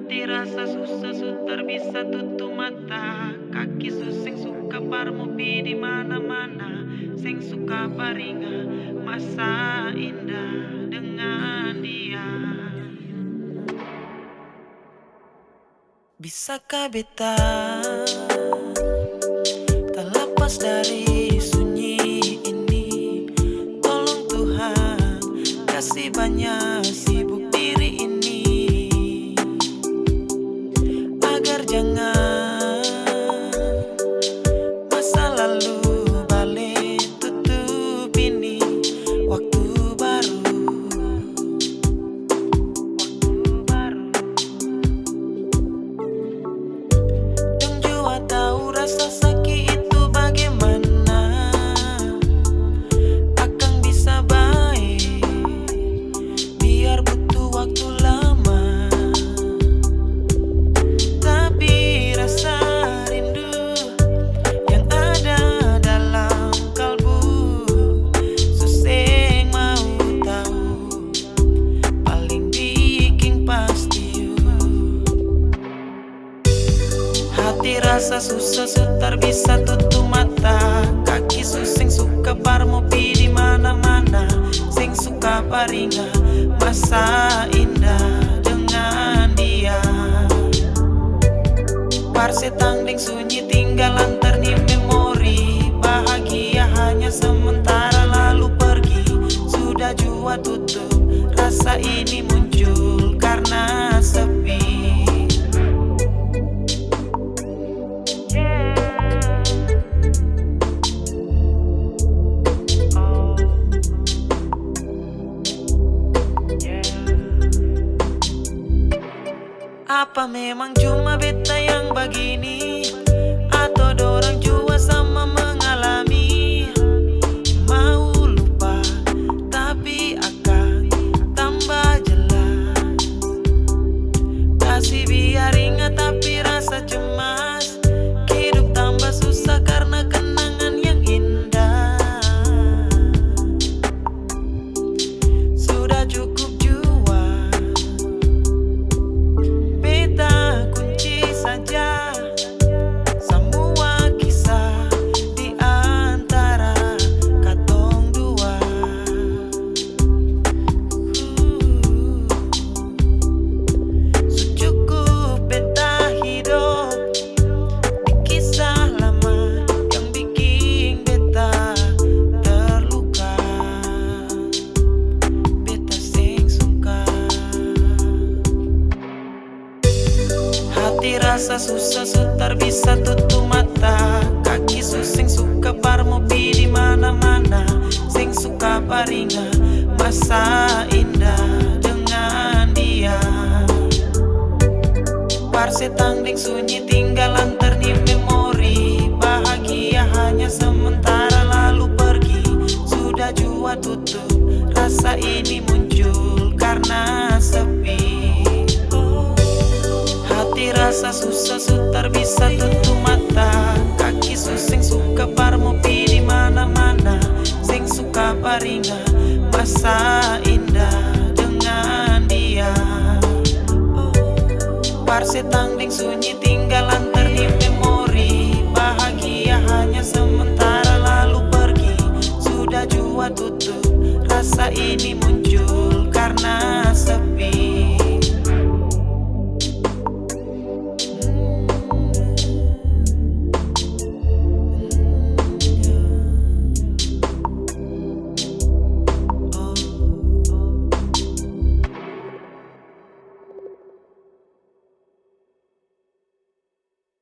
Hati rasa susah sutar bisa tutup mata. Kaki suseng suka parmopi di mana-mana. Sing suka paringa masa indah dengan dia. Bisakah beta terlepas dari sunyi ini? Tolong Tuhan kasih banyak sibuk diri ini, agar jangan masa lalu balik tutup ini. Waktu baru, dong jua tahu rasa sakit itu bagaimana. Akang bisa baik biar butuh waktu lama, tapi rasa rindu yang ada dalam kalbu suseng mau tahu, paling bikin pasti. Hati rasa susah sutar bisa tutup mata. Kaki suseng suka parmopi di mana-mana. Sing suka paringa masa indah dengan dia. Parse tangding sunyi tinggalan terni memori. Bahagia hanya sementara lalu pergi. Sudah jua tutup, rasa ini muncul karena sepi. Apa memang cuma beta yang begini, atau dorang jua sama mengalami? Mau lupa tapi akan tambah jelas. Kasih biar ingat tapi rasa cemas. Hidup tambah susah karena kenangan yang indah. Sudah cukup jua beta kunci saja semua kisah di antara katong dua. Cukup beta hidup di kisah lama yang bikin beta terluka. Beta sing suka. Hati rasa susah sutar bisa tutup mata. Kaki suseng suka parmopi di mana-mana. Sing suka paringa masa indah dengan dia. Parse tangding sunyi tinggalan terni memori. Bahagia hanya sementara lalu pergi. Sudah jua tutup, rasa ini muncul karena sepi. Hati rasa susah sutar bisa tutup mata. Kaki suseng suka parmopi di mana-mana. Sing suka paringa masa indah dengan dia. Parse tangding sunyi tinggalan